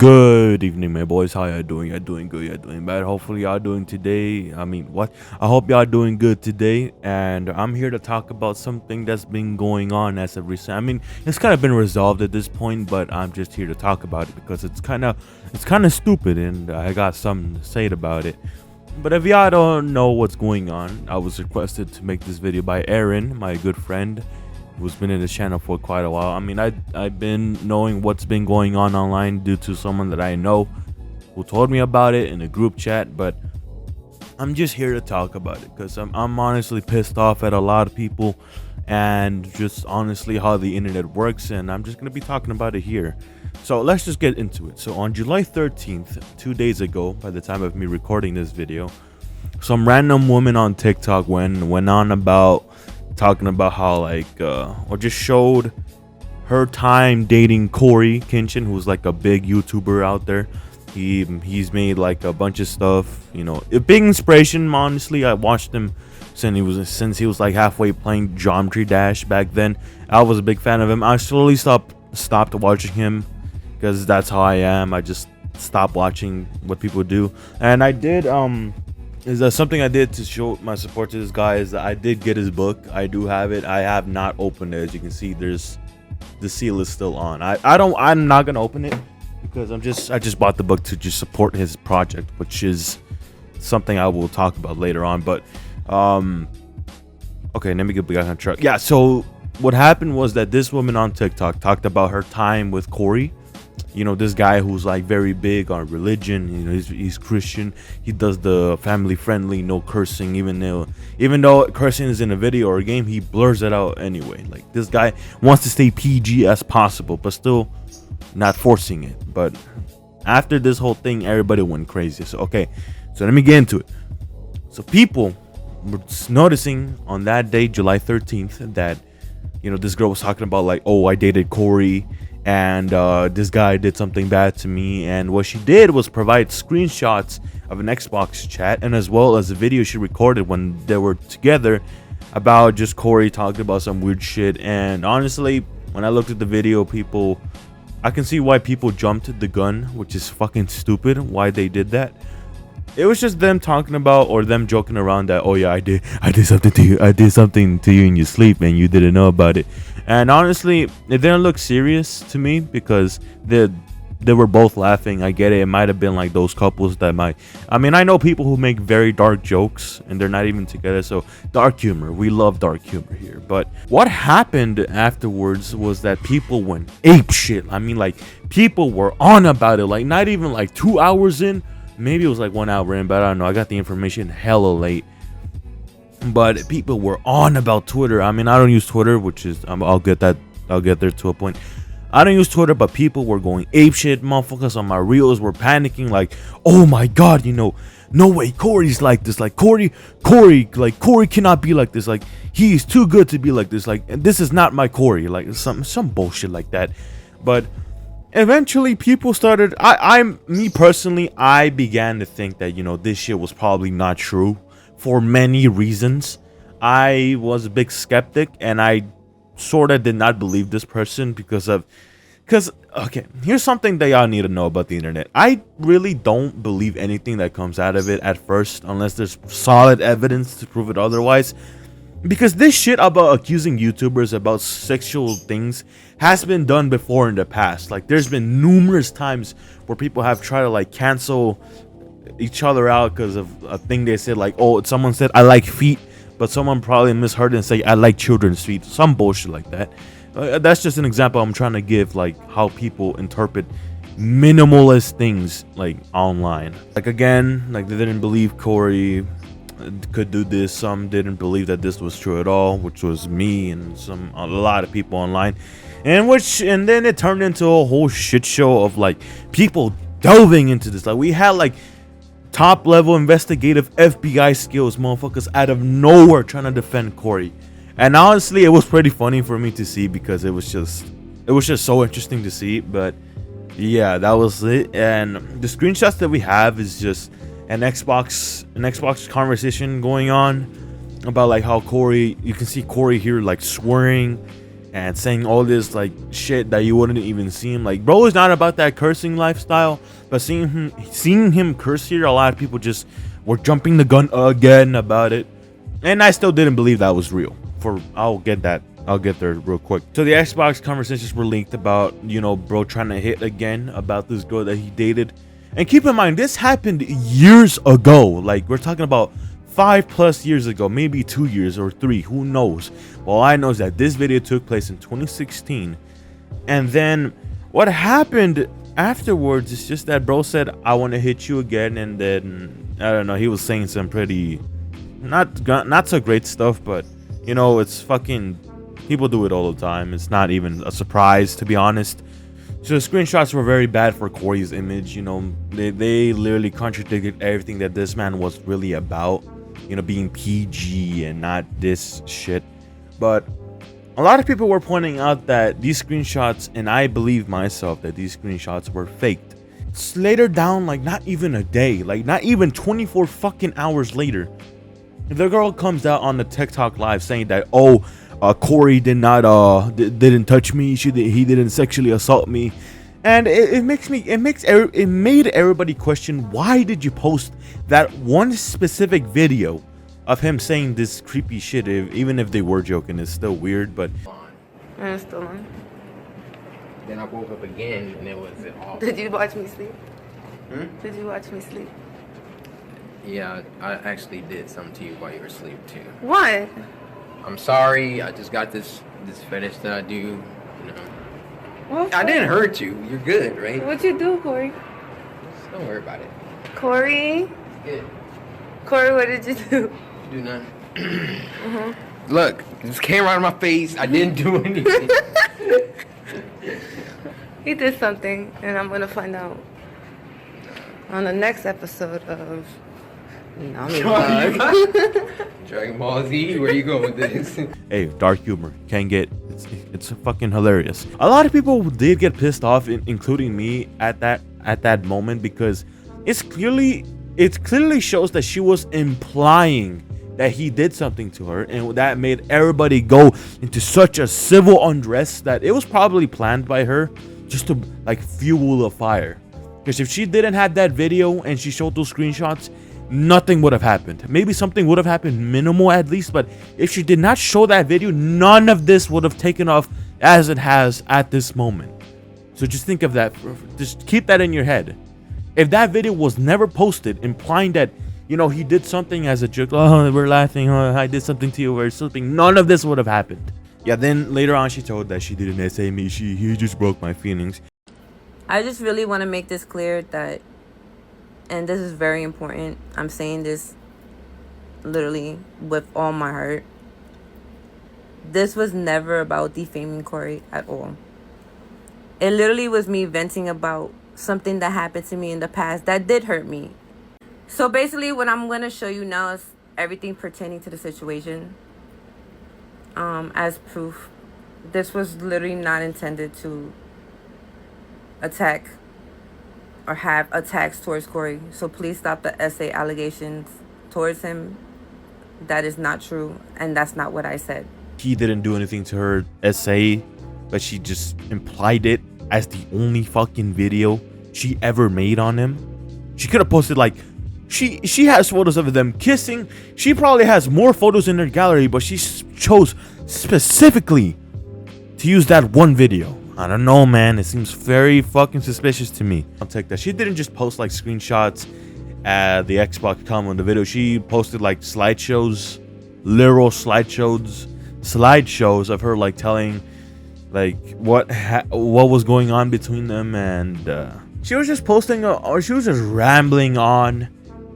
Good evening, my boys. How y'all doing? Y'all doing good? Y'all doing bad? Hopefully, y'all doing today. I hope y'all doing good today. And I'm here to talk about something that's been going on as of recent. It's kind of been resolved at this point, but I'm just here to talk about it because it's kind of stupid, and I got something to say about it. But if y'all don't know what's going on, I was requested to make this video by Aaron, my good friend, who's been in the channel for quite a while. I've been knowing what's been going on online due to someone that I know who told me about it in a group chat, but I'm just here to talk about it because I'm honestly pissed off at a lot of people and just honestly how the internet works, and I'm just going to be talking about it here. So let's just get into it. So on July 13th, 2 days ago, by the time of me recording this video, some random woman on TikTok went on about talking about how or just showed her time dating CoryxKenshin, who's like a big YouTuber out there. He's made like a bunch of stuff, a big inspiration. Honestly, I watched him since he was like halfway playing Geometry Dash back then. I was a big fan of him. I slowly stopped watching him because that's how I am. I just stopped watching what people do, and I did is that something I did to show my support to this guy is that I did get his book. I do have it. I have not opened it. As you can see, the seal is still on. I'm not gonna open it because I just bought the book to just support his project, which is something I will talk about later on. But okay, let me get back on track. Yeah, so what happened was that this woman on TikTok talked about her time with Cory. This guy who's like very big on religion. He's Christian. He does the family friendly, no cursing. Even though cursing is in a video or a game, he blurs it out anyway. Like, this guy wants to stay PG as possible, but still not forcing it. But after this whole thing, everybody went crazy. So let me get into it. So people were noticing on that day, July 13th, that this girl was talking about like, oh, I dated Cory, and this guy did something bad to me. And what she did was provide screenshots of an Xbox chat, and as well as a video she recorded when they were together about just Cory talking about some weird shit. And honestly, when I looked at the video, I can see why people jumped the gun, which is fucking stupid why they did that. It was just them talking about, or them joking around that, oh yeah, I did something to you. I did something to you in your sleep and you didn't know about it. And honestly, it didn't look serious to me because they were both laughing. I get it. It might have been like those couples that I know people who make very dark jokes and they're not even together. So dark humor. We love dark humor here. But what happened afterwards was that people went ape shit. People were on about it. Like, not even like 2 hours in. Maybe it was like 1 hour in, but I don't know. I got the information hella late. But people were on about Twitter. I don't use Twitter, which is I'll get there to a point. I don't use Twitter, but people were going apeshit. Motherfuckers on my reels were panicking, like, oh my god, no way, Cory's like this. Like, Cory cannot be like this. Like, he's too good to be like this. Like, and this is not my Cory. Like, some bullshit like that. But eventually people started, me personally, I began to think that, this shit was probably not true for many reasons. I was a big skeptic, and I sort of did not believe this person because here's something that y'all need to know about the internet. I really don't believe anything that comes out of it at first unless there's solid evidence to prove it otherwise. Because this shit about accusing YouTubers about sexual things has been done before in the past. Like, there's been numerous times where people have tried to like cancel each other out because of a thing they said. Like, oh, someone said I like feet, but someone probably misheard and say I like children's feet. Some bullshit like that. That's just an example I'm trying to give, like, how people interpret minimalist things like online. Like, again, like, they didn't believe Cory could do this. Some didn't believe that this was true at all, which was me and a lot of people online. And then it turned into a whole shit show of like people delving into this. Like, we had like top level investigative FBI skills motherfuckers out of nowhere trying to defend Cory. And honestly, it was pretty funny for me to see because it was just so interesting to see. But yeah, that was it. And the screenshots that we have is just an Xbox conversation going on about like how Cory, you can see Cory here like swearing and saying all this like shit that you wouldn't even see him. Like, bro is not about that cursing lifestyle, but seeing him curse here, a lot of people just were jumping the gun again about it, and I still didn't believe that was real. I'll get there real quick. So the Xbox conversations were linked about, you know, bro trying to hit again about this girl that he dated. And keep in mind, this happened years ago. Like, we're talking about 5+ years ago, maybe 2 years or 3, who knows. All I know is that this video took place in 2016, and then what happened afterwards is just that bro said, I want to hit you again, and then I don't know, he was saying some pretty not so great stuff, but you know, it's fucking, people do it all the time. It's not even a surprise, to be honest. So the screenshots were very bad for Cory's image. You know, they literally contradicted everything that this man was really about, you know, being PG and not this shit. But a lot of people were pointing out that these screenshots, and I believe myself that these screenshots were faked. It's later down, like not even a day, like not even 24 fucking hours later, the girl comes out on the TikTok live saying that, oh, Cory didn't touch me. He didn't sexually assault me, and it made everybody question, why did you post that one specific video of him saying this creepy shit? Even if they were joking, it's still weird. But it's still on. Then I woke up again and it was off. Did you watch me sleep? Did you watch me sleep? Yeah, I actually did something to you while you were asleep too. What? I'm sorry. I just got this fetish that I do. You know. What? I didn't hurt you. You're good, right? What'd you do, Cory? Just don't worry about it. Cory? Good. Cory, what did you do? You do nothing. Look, this camera out of my face. I didn't do anything. He did something, and I'm gonna find out on the next episode of Dragon Ball Z. Where you going with this? hey, dark humor can't get, it's fucking hilarious. A lot of people did get pissed off, including me, at that moment, because it clearly shows that she was implying that he did something to her, and that made everybody go into such a civil unrest that it was probably planned by her just to like fuel the fire. Because if she didn't have that video and she showed those screenshots, nothing would have happened. Maybe something would have happened, minimal at least, but if she did not show that video, none of this would have taken off as it has at this moment. So just think of that. Just keep that in your head. If that video was never posted, implying that, you know, he did something as a joke, oh, we're laughing, oh, I did something to you or something, none of this would have happened. Yeah, then later on she told that she didn't essay me, he just broke my feelings. I just really want to make this clear that, and this is very important, I'm saying this literally with all my heart, this was never about defaming Cory at all. It literally was me venting about something that happened to me in the past that did hurt me. So basically what I'm going to show you now is everything pertaining to the situation as proof. This was literally not intended to attack or have attacks towards Cory. So please stop the essay allegations towards him. That is not true, and that's not what I said. He didn't do anything to her essay, but she just implied it as the only fucking video she ever made on him. She could have posted like, she has photos of them kissing. She probably has more photos in her gallery, but she chose specifically to use that one video. I don't know, man. It seems very fucking suspicious to me. I'll take that. She didn't just post like screenshots at the Xbox comment on the video. She posted like slideshows, literal slideshows of her like telling like what was going on between them, and she was just posting or she was just rambling on,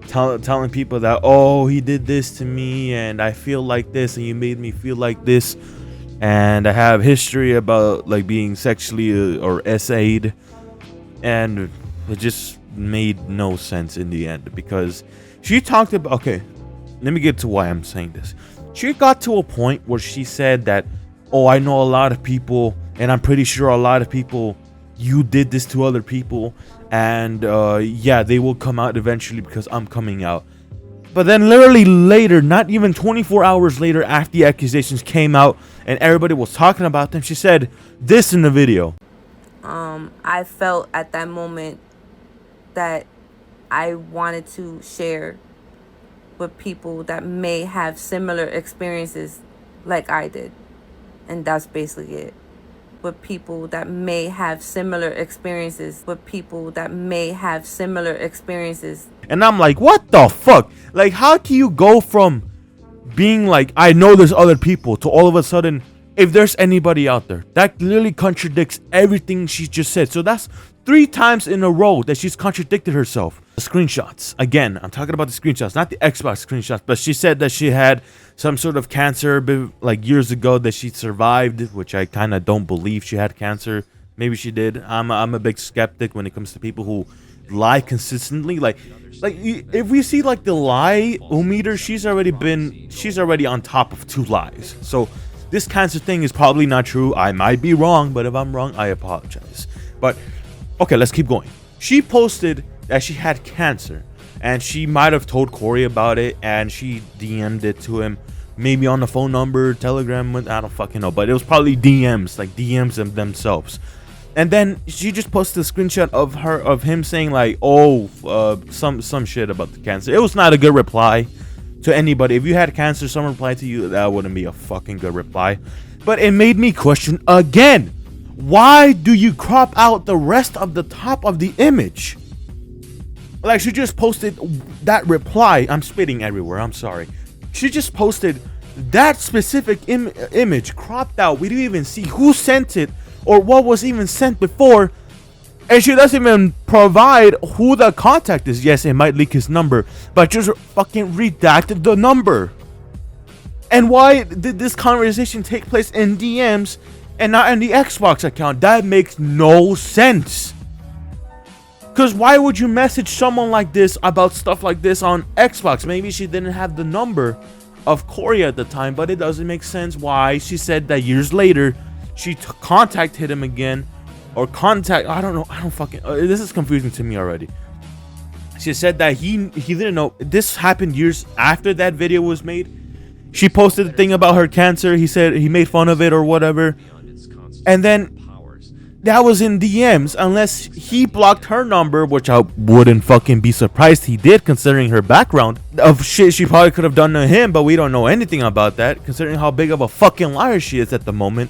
telling people that, oh, he did this to me and I feel like this and you made me feel like this. And I have history about like being sexually or essayed, and it just made no sense in the end, because she talked about, okay, let me get to why I'm saying this. She got to a point where she said that, oh, I know a lot of people, and I'm pretty sure a lot of people, you did this to other people, and yeah, they will come out eventually because I'm coming out. But then literally later, not even 24 hours later after the accusations came out and everybody was talking about them, she said this in the video. I felt at that moment that I wanted to share with people that may have similar experiences like I did. And that's basically it. With people that may have similar experiences. And I'm like, what the fuck? Like, how can you go from being like, I know there's other people, to all of a sudden, if there's anybody out there? That literally contradicts everything she just said. So that's 3 times in a row that she's contradicted herself. The screenshots. Again, I'm talking about the screenshots, not the Xbox screenshots. But she said that she had some sort of cancer like years ago that she survived, which I kind of don't believe she had cancer. Maybe she did. I'm a big skeptic when it comes to people who lie consistently. Like if we see like the lie meter, she's already on top of 2 lies. So this cancer thing is probably not true. I might be wrong, but if I'm wrong, I apologize. But okay, let's keep going. She posted that she had cancer, and she might have told Cory about it, and she DM'd it to him, maybe on the phone number, Telegram, I don't fucking know, but it was probably DMs, like DMs themselves. And then she just posted a screenshot of him saying like, oh, some shit about the cancer. It was not a good reply to anybody. If you had cancer, someone replied to you, that wouldn't be a fucking good reply. But it made me question again, why do you crop out the rest of the top of the image? Like, she just posted that reply. I'm spitting everywhere, I'm sorry. She just posted that specific image cropped out. We didn't even see who sent it or what was even sent before. And she doesn't even provide who the contact is. Yes, it might leak his number, but just fucking redacted the number. And why did this conversation take place in DMs and not in the Xbox account? That makes no sense. Because why would you message someone like this about stuff like this on Xbox? Maybe she didn't have the number of Cory at the time, but it doesn't make sense why she said that years later she contacted him again. Or I don't know, I don't fucking, this is confusing to me already. She said that he didn't know. This happened years after that video was made. She posted a thing about her cancer. He said he made fun of it or whatever. And then that was in DMs, unless he blocked her number, which I wouldn't fucking be surprised he did, considering her background of shit she probably could have done to him, but we don't know anything about that, considering how big of a fucking liar she is at the moment.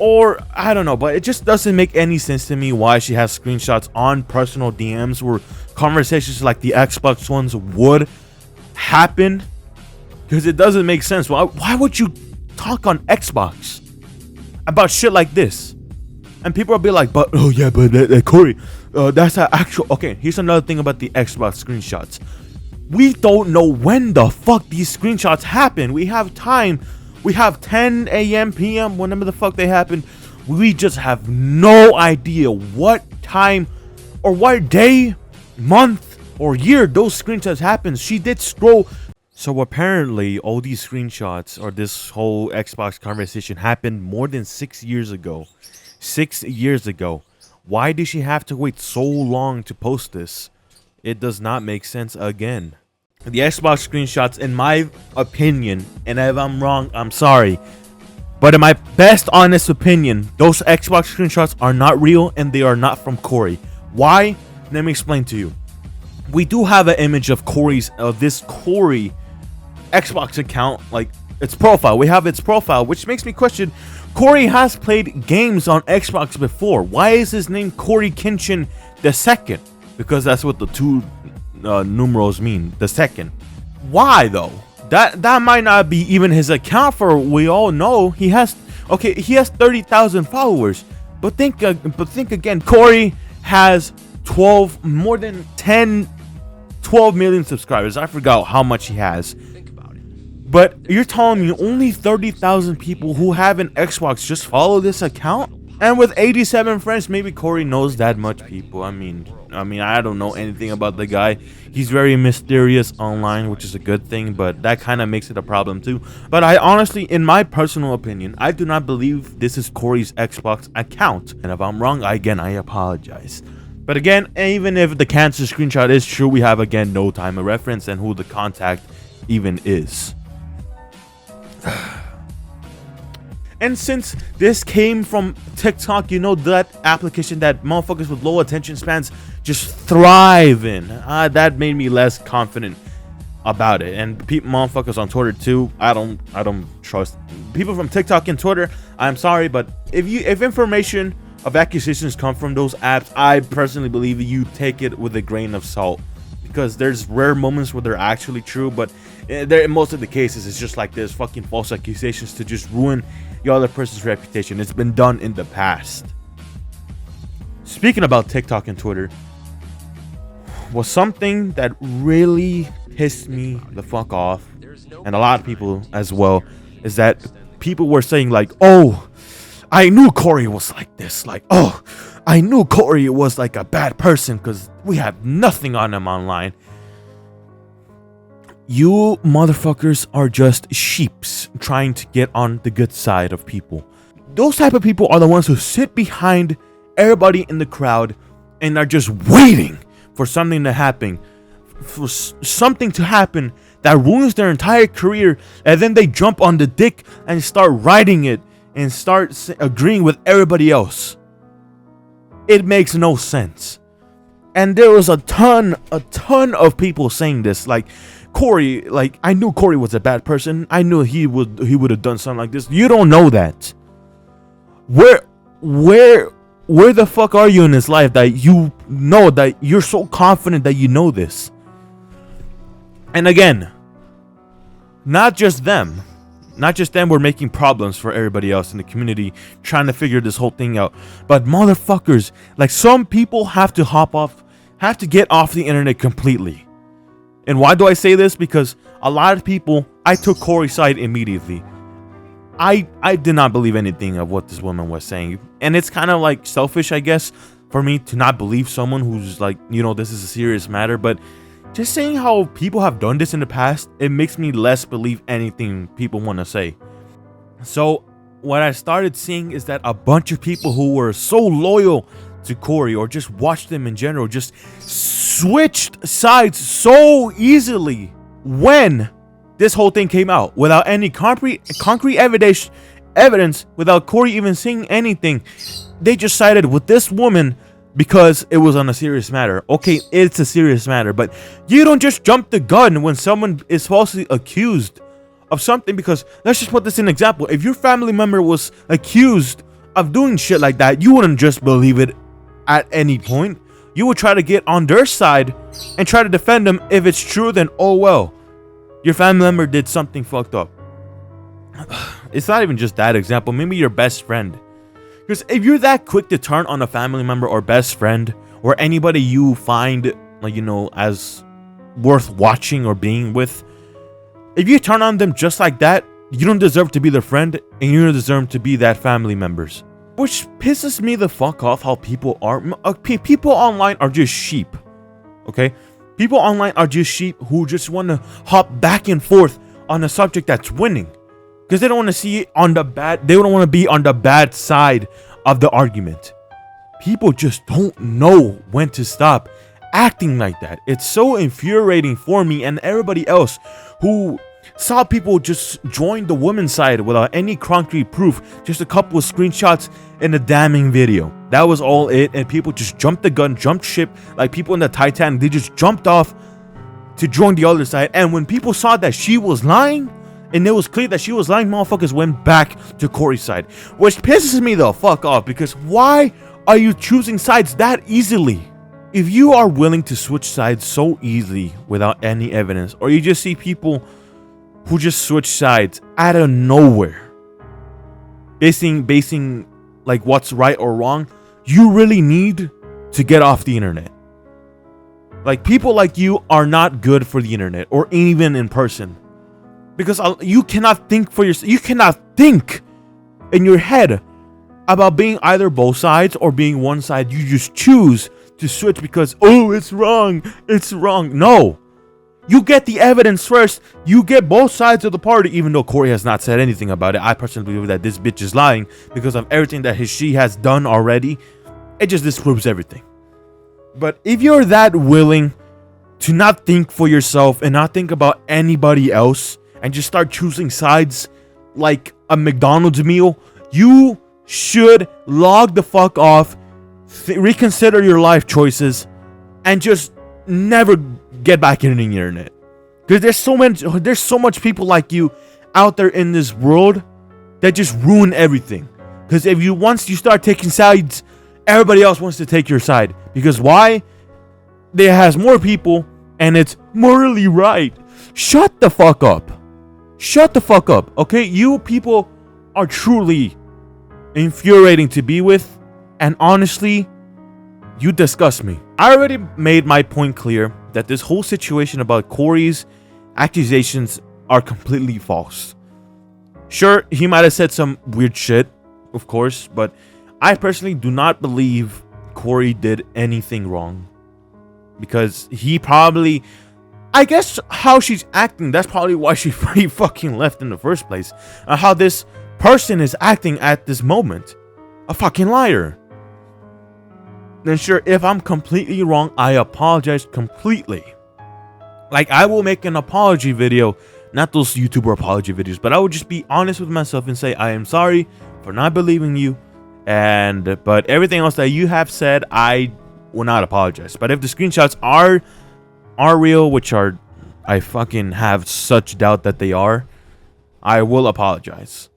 Or, I don't know, but it just doesn't make any sense to me why she has screenshots on personal DMs where conversations like the Xbox ones would happen. Because it doesn't make sense. Why would you talk on Xbox about shit like this? And people will be like, but, oh yeah, but Cory, that's an actual... Okay, here's another thing about the Xbox screenshots. We don't know when the fuck these screenshots happen. We have time. We have 10 a.m., p.m., whenever the fuck they happen. We just have no idea what time or what day, month, or year those screenshots happen. She did scroll. So apparently, all these screenshots or this whole Xbox conversation happened more than 6 years ago. 6 years ago. Why did she have to wait so long to post this? It does not make sense again. The Xbox screenshots, in my opinion, and if I'm wrong, I'm sorry, but in my best honest opinion, those Xbox screenshots are not real and they are not from Cory. Why? Let me explain to you. We do have an image of this Cory Xbox account, like its profile. We have its profile, which makes me question, Cory has played games on Xbox before. Why is his name CoryxKenshin II? Because that's what the 2 numerals mean, the second. Why though? That might not be even his account, for we all know he has 30,000 followers. But think again, Cory has 12 million subscribers. I forgot how much he has. But you're telling me only 30,000 people who have an Xbox just follow this account? And with 87 friends, maybe Cory knows that much people. I mean, I don't know anything about the guy. He's very mysterious online, which is a good thing, but that kind of makes it a problem too. But I honestly, in my personal opinion, I do not believe this is Cory's Xbox account. And if I'm wrong, I apologize. But again, even if the cancer screenshot is true, we have again no time of reference and who the contact even is. And since this came from TikTok, you know, that application that motherfuckers with low attention spans just thrive in. That made me less confident about it. And motherfuckers on Twitter too. I don't trust people from TikTok and Twitter. I'm sorry, but if information of accusations come from those apps, I personally believe you take it with a grain of salt, because there's rare moments where they're actually true, but in most of the cases it's just like this fucking false accusations to just ruin the other person's reputation. It's been done in the past. Speaking about TikTok and Twitter, was something that really pissed me the fuck off, and a lot of people as well, is that people were saying like, oh, I knew Cory was like this, like, oh, I knew Cory was like a bad person because we have nothing on him online. You motherfuckers are just sheeps trying to get on the good side of people. Those type of people are the ones who sit behind everybody in the crowd and are just waiting for something to happen, that ruins their entire career, and then they jump on the dick and start riding it and start agreeing with everybody else. It makes no sense. And there was a ton of people saying this, like, Cory, like, I knew Cory was a bad person. I knew he would have done something like this. You don't know that. Where the fuck are you in this life that you know, that you're so confident that you know this? And again, not just them were making problems for everybody else in the community trying to figure this whole thing out, but motherfuckers, like, some people have to get off the internet completely. And why do I say this? Because a lot of people, I took Cory's side immediately. I did not believe anything of what this woman was saying, and it's kind of like selfish, I guess, for me to not believe someone who's like, you know, this is a serious matter. But just saying how people have done this in the past, it makes me less believe anything people want to say. So what I started seeing is that a bunch of people who were so loyal to Cory, or just watched them in general, just switched sides so easily when this whole thing came out, without any concrete evidence, without Cory even saying anything. They just sided with this woman because it was on a serious matter. Okay, it's a serious matter, but you don't just jump the gun when someone is falsely accused of something. Because let's just put this in example. If your family member was accused of doing shit like that, you wouldn't just believe it at any point. You would try to get on their side and try to defend them. If it's true, then oh well, your family member did something fucked up. It's not even just that example. Maybe your best friend. Because if you're that quick to turn on a family member or best friend or anybody you find, like, you know, as worth watching or being with, if you turn on them just like that, you don't deserve to be their friend, and you don't deserve to be that family members. Which pisses me the fuck off how people are. People online are just sheep. Okay? People online are just sheep who just want to hop back and forth on a subject that's winning. Because they don't want to see it on the bad. They don't want to be on the bad side of the argument. People just don't know when to stop acting like that. It's so infuriating for me and everybody else who saw people just join the women's side without any concrete proof. Just a couple of screenshots in a damning video. That was all it. And people just jumped the gun, jumped ship. Like people in the Titanic, they just jumped off to join the other side. And when people saw that she was lying, and it was clear that she was lying, motherfuckers went back to Cory's side. Which pisses me the fuck off, because why are you choosing sides that easily? If you are willing to switch sides so easily without any evidence, or you just see people who just switch sides out of nowhere, basing like what's right or wrong, you really need to get off the internet. Like, people like you are not good for the internet or even in person. Because you cannot think for yourself. You cannot think in your head about being either both sides or being one side. You just choose to switch because, oh, it's wrong. It's wrong. No. You get the evidence first. You get both sides of the party, even though Cory has not said anything about it. I personally believe that this bitch is lying because of everything that she has done already. It just disproves everything. But if you're that willing to not think for yourself and not think about anybody else, and just start choosing sides like a McDonald's meal, you should log the fuck off, reconsider your life choices, and just never get back into the internet. Because there's so much people like you out there in this world that just ruin everything. Because once you start taking sides, everybody else wants to take your side. Because why? There has more people and it's morally right. Shut the fuck up. Shut the fuck up. Okay? You people are truly infuriating to be with. And honestly, you disgust me. I already made my point clear that this whole situation about Cory's accusations are completely false. Sure, he might have said some weird shit, of course, but I personally do not believe Cory did anything wrong. Because he probably, I guess how she's acting, that's probably why she fucking left in the first place. How this person is acting at this moment. A fucking liar. Then sure, if I'm completely wrong, I apologize completely. Like, I will make an apology video, not those YouTuber apology videos, but I would just be honest with myself and say, I am sorry for not believing you. But everything else that you have said, I will not apologize. But if the screenshots are real, which I fucking have such doubt that they are, I will apologize.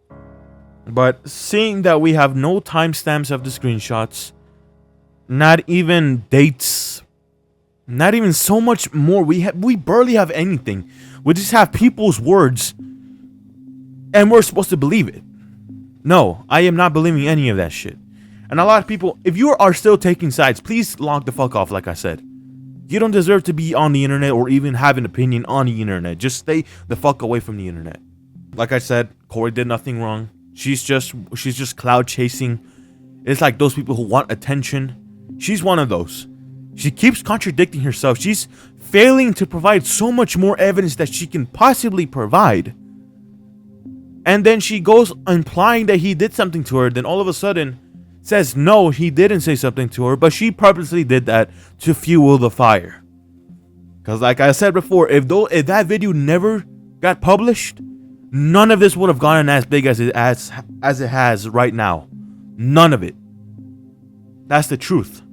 But seeing that we have no timestamps of the screenshots, not even dates, not even so much more, we barely have anything. We just have people's words, and we're supposed to believe it. No, I am not believing any of that shit. And a lot of people, if you are still taking sides, please log the fuck off, like I said. You don't deserve to be on the internet or even have an opinion on the internet. Just stay the fuck away from the internet. Like I said, Cory did nothing wrong. She's just cloud chasing. It's like those people who want attention. She's one of those. She keeps contradicting herself. She's failing to provide so much more evidence that she can possibly provide. And then she goes implying that he did something to her. Then all of a sudden says, no, he didn't say something to her. But she purposely did that to fuel the fire. Because like I said before, if that video never got published, none of this would have gotten as big as it has right now. None of it. That's the truth.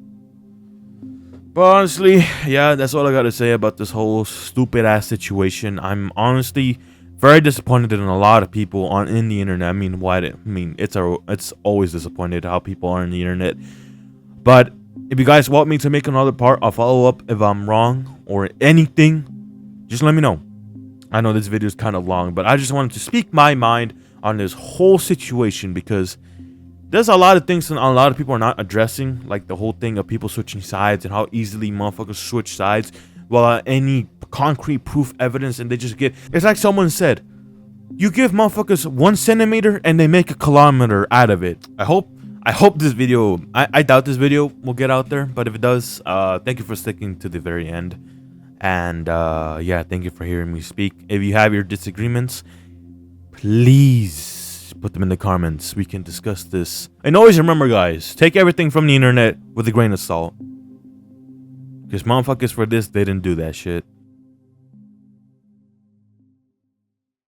But honestly, yeah, that's all I gotta say about this whole stupid ass situation. I'm honestly very disappointed in a lot of people in the internet. It's always disappointed how people are on the internet. But if you guys want me to make another part, I'll follow up if I'm wrong or anything. Just let me know. I know this video is kind of long, but I just wanted to speak my mind on this whole situation because there's a lot of things that a lot of people are not addressing, like the whole thing of people switching sides and how easily motherfuckers switch sides without any concrete proof evidence, and they just get, it's like someone said, you give motherfuckers 1 centimeter and they make a kilometer out of it. I hope this video, I doubt this video will get out there, but if it does, thank you for sticking to the very end. And yeah, thank you for hearing me speak. If you have your disagreements, please put them in the comments. We can discuss this. And always remember, guys, take everything from the internet with a grain of salt. Because motherfuckers for this, they didn't do that shit.